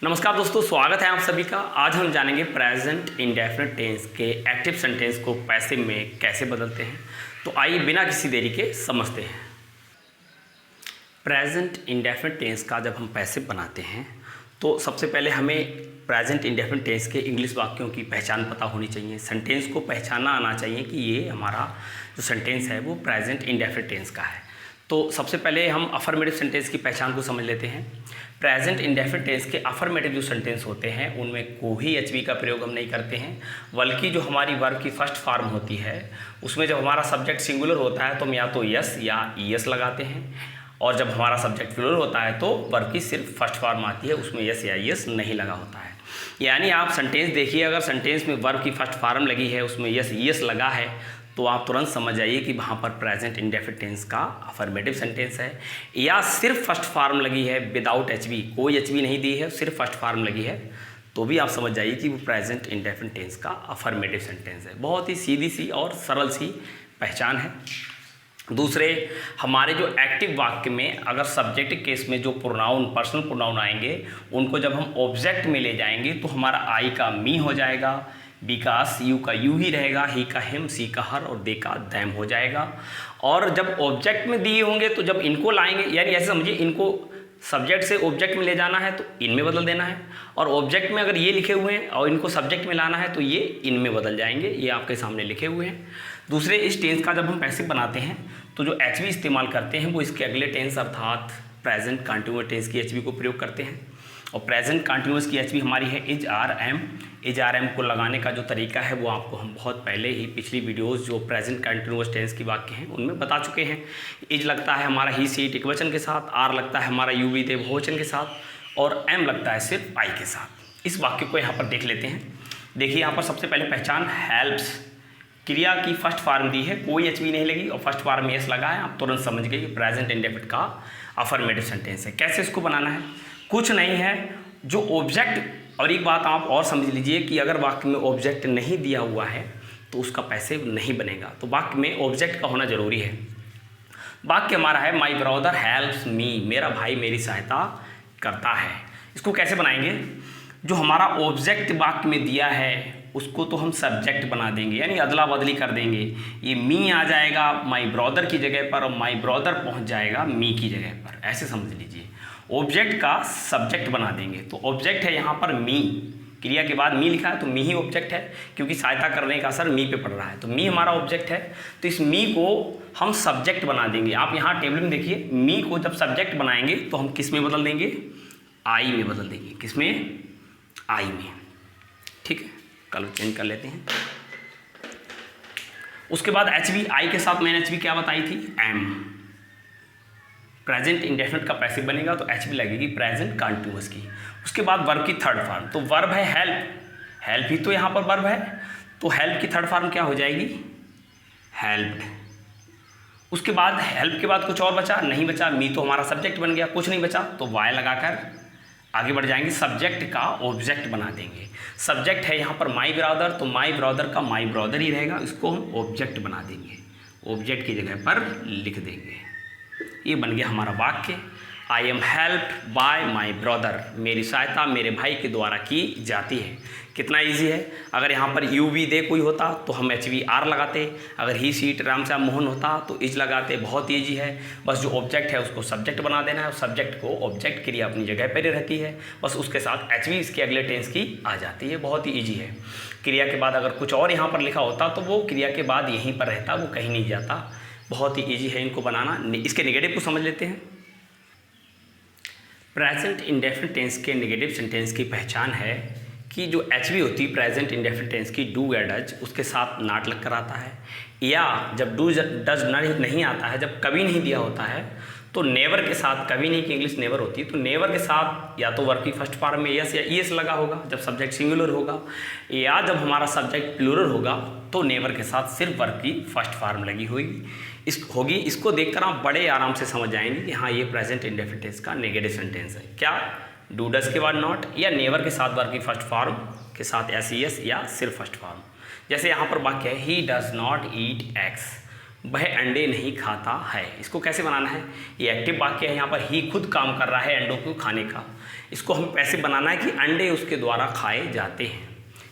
नमस्कार दोस्तों, स्वागत है आप सभी का। आज हम जानेंगे प्रेजेंट इंडेफिनिट टेंस के एक्टिव सेंटेंस को पैसिव में कैसे बदलते हैं। तो आइए बिना किसी देरी के समझते हैं। प्रेजेंट इंडेफिनिट टेंस का जब हम पैसिव बनाते हैं तो सबसे पहले हमें प्रेजेंट इंडेफिनिट टेंस के इंग्लिश वाक्यों की पहचान पता होनी चाहिए। सेंटेंस को पहचाना आना चाहिए कि ये हमारा जो सेंटेंस है वो प्रेजेंट इंडेफिनिट टेंस का है। तो सबसे पहले हम अफर्मेटिव सेंटेंस की पहचान को समझ लेते हैं। प्रेजेंट इंडेफिनिट टेंस के अफर्मेटिव जो सेंटेंस होते हैं उनमें कोई एचवी का प्रयोग हम नहीं करते हैं, बल्कि जो हमारी वर्ब की फर्स्ट फॉर्म होती है उसमें जब हमारा सब्जेक्ट सिंगुलर होता है तो हम या तो यस या ईएस लगाते हैं, और जब हमारा सब्जेक्ट प्लूरल होता है तो वर्ब की सिर्फ फर्स्ट फॉर्म आती है, उसमें यस या ईएस नहीं लगा होता है। यानी आप सेंटेंस देखिए, अगर सेंटेंस में वर्ब की फर्स्ट फॉर्म लगी है उसमें यस ईएस लगा है तो आप तुरंत समझ जाइए कि वहाँ पर प्रेजेंट इंडेफिनिट टेंस का अफर्मेटिव सेंटेंस है। या सिर्फ फर्स्ट फॉर्म लगी है विदाउट एचवी, कोई एचवी नहीं दी है, सिर्फ फर्स्ट फॉर्म लगी है, तो भी आप समझ जाइए कि वो प्रेजेंट इंडेफिनिट टेंस का अफर्मेटिव सेंटेंस है। बहुत ही सीधी सी और सरल सी पहचान है। दूसरे, हमारे जो एक्टिव वाक्य में अगर सब्जेक्ट केस में जो प्रोनाउन पर्सनल प्रोनाउन आएंगे उनको जब हम ऑब्जेक्ट में ले जाएंगे तो हमारा आई का मी हो जाएगा, बी का अस, यू का यू ही रहेगा, ही का हिम, सी का हर और दे का दैम हो जाएगा। और जब ऑब्जेक्ट में दिए होंगे तो जब इनको लाएंगे, यानी ऐसे समझिए इनको सब्जेक्ट से ऑब्जेक्ट में ले जाना है तो इनमें बदल देना है, और ऑब्जेक्ट में अगर ये लिखे हुए हैं और इनको सब्जेक्ट में लाना है तो ये इनमें बदल जाएंगे। ये आपके सामने लिखे हुए हैं। दूसरे, इस टेंस का जब हम पैसिव बनाते हैं तो जो एचवी इस्तेमाल करते हैं वो इसके अगले टेंस अर्थात प्रेजेंट कंटिन्यूअस टेंस की एचवी को प्रयोग करते हैं। और प्रेजेंट कंटिन्यूअस की एचवी हमारी है is R M. Is R M को लगाने का जो तरीका है वो आपको हम बहुत पहले ही पिछली वीडियोस जो प्रेजेंट कंटिन्यूअस टेंस की वाक्य हैं उनमें बता चुके हैं। इज लगता है हमारा ही सी एकवचन के साथ, आर लगता है हमारा यू वी दे बहुवचन के साथ, और एम लगता है सिर्फ आई के साथ। इस वाक्य को यहाँ पर देख लेते हैं। देखिए यहाँ पर सबसे पहले पहचान हेल्प्स, क्रिया की फर्स्ट फॉर्म दी है, कोई एचवी नहीं लगी और फर्स्ट फॉर्म एस लगा है, आप तुरंत समझ गए कि प्रेजेंट इंडेफिनिट का अफर्मेटिव सेंटेंस है। कैसे इसको बनाना है? कुछ नहीं है, जो ऑब्जेक्ट, और एक बात आप और समझ लीजिए कि अगर वाक्य में ऑब्जेक्ट नहीं दिया हुआ है तो उसका पैसिव नहीं बनेगा, तो वाक्य में ऑब्जेक्ट का होना जरूरी है। वाक्य हमारा है माई ब्रदर हेल्प्स मी, मेरा भाई मेरी सहायता करता है। इसको कैसे बनाएंगे? जो हमारा ऑब्जेक्ट वाक्य में दिया है उसको तो हम सब्जेक्ट बना देंगे, यानी अदला बदली कर देंगे। ये मी आ जाएगा माई ब्रदर की जगह पर और माई ब्रदर पहुंच जाएगा मी की जगह पर, ऐसे समझ लीजिए। ऑब्जेक्ट का सब्जेक्ट बना देंगे। तो ऑब्जेक्ट है यहाँ पर मी, क्रिया के बाद मी लिखा है तो मी ही ऑब्जेक्ट है, क्योंकि सहायता करने का असर मी पे पड़ रहा है, तो मी हमारा ऑब्जेक्ट है। तो इस मी को हम सब्जेक्ट बना देंगे। आप यहाँ टेबल में देखिए, मी को जब सब्जेक्ट बनाएंगे तो हम किस में बदल देंगे? आई में बदल देंगे। किस में? आई में। ठीक है, कलर चेंज कर लेते हैं। उसके बाद एचवी, आई के साथ मैंने एचवी क्या बताई थी? एम। प्रेजेंट इंडेफिनिट का पैसिव बनेगा तो एचवी लगेगी प्रेजेंट कंटिन्यूअस की। उसके बाद वर्ब की थर्ड फॉर्म, तो वर्ब है हेल्प, हेल्प ही तो यहाँ पर वर्ब है, तो हेल्प की थर्ड फॉर्म क्या हो जाएगी? हेल्प्ड। उसके बाद हेल्प के बाद कुछ और बचा? नहीं बचा। मी तो हमारा सब्जेक्ट बन गया, कुछ नहीं बचा, तो वाई लगाकर आगे बढ़ जाएंगे, सब्जेक्ट का ऑब्जेक्ट बना देंगे। सब्जेक्ट है यहाँ पर माई ब्रदर, तो माई ब्रदर का माई ब्रदर ही रहेगा, इसको हम ऑब्जेक्ट बना देंगे, ऑब्जेक्ट की जगह पर लिख देंगे। ये बन गया हमारा वाक्य, I am helped bye my brother, मेरी सहायता मेरे भाई के द्वारा की जाती है। कितना इजी है। अगर यहाँ पर यू वी दे कोई होता तो हम एच वी आर लगाते, अगर ही सीट राम श्याम मोहन होता तो इज लगाते। बहुत ईजी है, बस जो ऑब्जेक्ट है उसको सब्जेक्ट बना देना है, सब्जेक्ट को ऑब्जेक्ट क्रिया अपनी जगह पर ही रहती है, बस उसके साथ एच वी इसके अगले टेंस की आ जाती है। बहुत ही ईजी है। क्रिया के बाद अगर कुछ और यहाँ पर लिखा होता तो वो क्रिया के बाद यहीं पर रहता, वो कहीं नहीं जाता। बहुत ही ईजी है इनको बनाना। इसके नेगेटिव को समझ लेते हैं। प्रेजेंट इंडेफिनिट टेंस के नेगेटिव सेंटेंस की पहचान है कि जो एचवी होती है प्रेजेंट इंडेफिनिट टेंस की, डू या डज, उसके साथ नॉट लग कर आता है, या जब डू डज नहीं आता है, जब कभी नहीं दिया होता है तो नेवर के साथ, कभी नहीं की इंग्लिश नेवर होती है, तो नेवर के साथ या तो वर्ब की फर्स्ट फॉर्म में यस या ईएस लगा होगा जब सब्जेक्ट सिंगुलर होगा, या जब हमारा सब्जेक्ट प्लूरल होगा तो नेवर के साथ सिर्फ वर्ब की फर्स्ट फॉर्म लगी होगी। इसको देखकर आप बड़े आराम से समझ जाएंगे कि हाँ, ये प्रेजेंट इंडेफिनिट टेंस का नेगेटिव सेंटेंस है। क्या? डू डज के बाद नॉट, या नेवर के साथ वर्ब की फर्स्ट फॉर्म के साथ एस, या सिर्फ फर्स्ट फॉर्म। जैसे यहाँ पर वाक्य है he does not eat eggs, वह अंडे नहीं खाता है। इसको कैसे बनाना है, ये एक्टिव वाक्य है, यहाँ पर ही खुद काम कर रहा है अंडों को खाने का। इसको हमें पैसिव बनाना है कि अंडे उसके द्वारा खाए जाते हैं।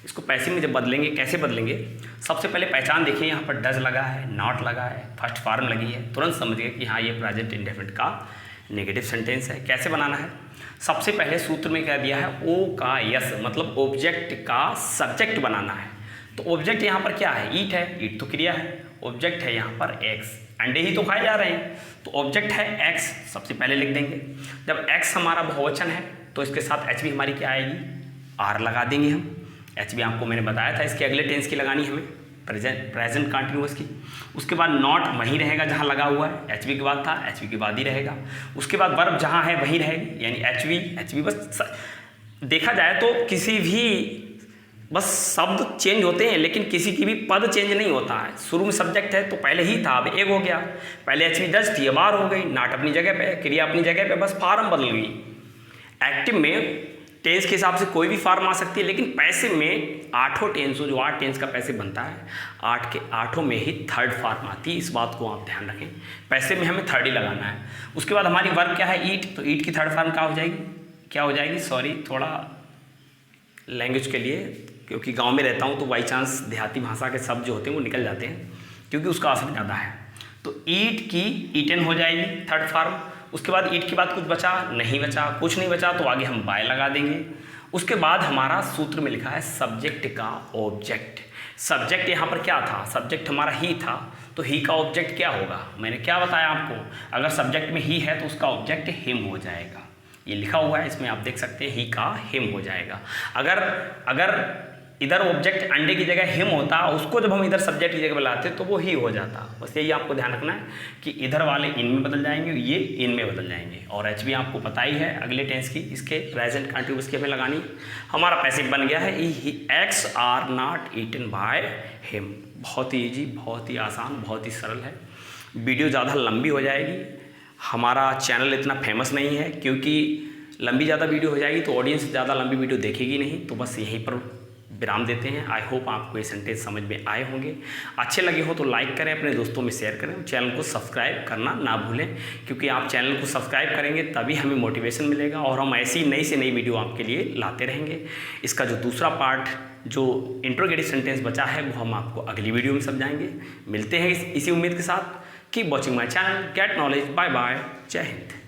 इसको पैसिव में जब बदलेंगे, कैसे बदलेंगे, सबसे पहले पहचान देखिए, यहाँ पर डज लगा है, नॉट लगा है, फर्स्ट फॉर्म लगी है, तुरंत समझिए कि हाँ ये प्रेजेंट इंडेफिनिट का नेगेटिव सेंटेंस है। कैसे बनाना है, सबसे पहले सूत्र में क्या दिया है, ओ का यस, मतलब ऑब्जेक्ट का सब्जेक्ट बनाना है। तो ऑब्जेक्ट यहाँ पर क्या है, ईट है, ईट तो क्रिया है, ऑब्जेक्ट है यहाँ पर एक्स, अंडे ही तो खाए जा रहे हैं, तो ऑब्जेक्ट है एक्स, सबसे पहले लिख देंगे। जब एक्स हमारा बहुवचन है तो इसके साथ एच भी हमारी क्या आएगी, आर लगा देंगे हम। एच भी आपको मैंने बताया था इसके अगले टेंस की लगानी हमें, प्रेजेंट कंटिन्यूअस की। उसके बाद नॉट वहीं रहेगा जहाँ लगा हुआ है, एच बी के बाद था, एच बी के बाद ही रहेगा। उसके बाद वर्ब जहाँ है वहीं रहेगी, यानी एच बी बस देखा जाए तो किसी भी बस शब्द चेंज होते हैं लेकिन किसी की भी पद चेंज नहीं होता है। शुरू में सब्जेक्ट है तो पहले ही था, अब एक हो गया, पहले एच बी डज थी अब आर हो गई, नॉट अपनी जगह पे, क्रिया अपनी जगह पे, बस फॉर्म बदल गई। एक्टिव में टेंस के हिसाब से कोई भी फॉर्म आ सकती है, लेकिन पैसिव में आठों टेंसों, जो 8 टेंस का पैसिव बनता है, 8 के 8 में ही थर्ड फॉर्म आती है। इस बात को आप ध्यान रखें, पैसिव में हमें थर्ड ही लगाना है। उसके बाद हमारी वर्ब क्या है, ईट, तो ईट की थर्ड फॉर्म क्या हो जाएगी, क्या हो जाएगी, सॉरी थोड़ा लैंग्वेज के लिए, क्योंकि गांव में रहता हूं तो बाई चांस देहाती भाषा के शब्द जो होते हैं वो निकल जाते हैं, क्योंकि उसका असर ज़्यादा है। तो ईट की ईटन हो जाएगी थर्ड फॉर्म। उसके बाद ईट के बाद कुछ बचा नहीं बचा, कुछ नहीं बचा तो आगे हम बाय लगा देंगे। उसके बाद हमारा सूत्र में लिखा है सब्जेक्ट का ऑब्जेक्ट। सब्जेक्ट यहाँ पर क्या था, सब्जेक्ट हमारा ही था, तो ही का ऑब्जेक्ट क्या होगा, मैंने क्या बताया आपको, अगर सब्जेक्ट में ही है तो उसका ऑब्जेक्ट हिम हो जाएगा। ये लिखा हुआ है इसमें, आप देख सकते हैं, ही का हिम हो जाएगा। अगर इधर ऑब्जेक्ट अंडे की जगह हिम होता, उसको जब हम इधर सब्जेक्ट की जगह बुलाते तो वो ही हो जाता। बस यही आपको ध्यान रखना है कि इधर वाले इन में बदल जाएंगे, ये इन में बदल जाएंगे। और एच भी आपको पता ही है अगले टेंस की, इसके प्रेजेंट कंटिन्यूअस की हमें लगानी। हमारा पैसिव बन गया है X are not eaten by him. बहुत ही ईजी, बहुत ही आसान, बहुत ही सरल है। वीडियो ज़्यादा लंबी हो जाएगी, हमारा चैनल इतना फेमस नहीं है, क्योंकि लंबी ज़्यादा वीडियो हो जाएगी तो ऑडियंस ज़्यादा लंबी वीडियो देखेगी नहीं, तो बस यहीं पर विराम देते हैं। आई होप आपको ये सेंटेंस समझ में आए होंगे। अच्छे लगे हो तो लाइक करें, अपने दोस्तों में शेयर करें, चैनल को सब्सक्राइब करना ना भूलें, क्योंकि आप चैनल को सब्सक्राइब करेंगे तभी हमें मोटिवेशन मिलेगा और हम ऐसी नई से नई वीडियो आपके लिए लाते रहेंगे। इसका जो दूसरा पार्ट, जो इंट्रोगेटिव सेंटेंस बचा है, वो हम आपको अगली वीडियो में समझाएंगे। मिलते हैं इसी उम्मीद के साथ। Keep watching my channel, get knowledge. Bye bye, जय हिंद।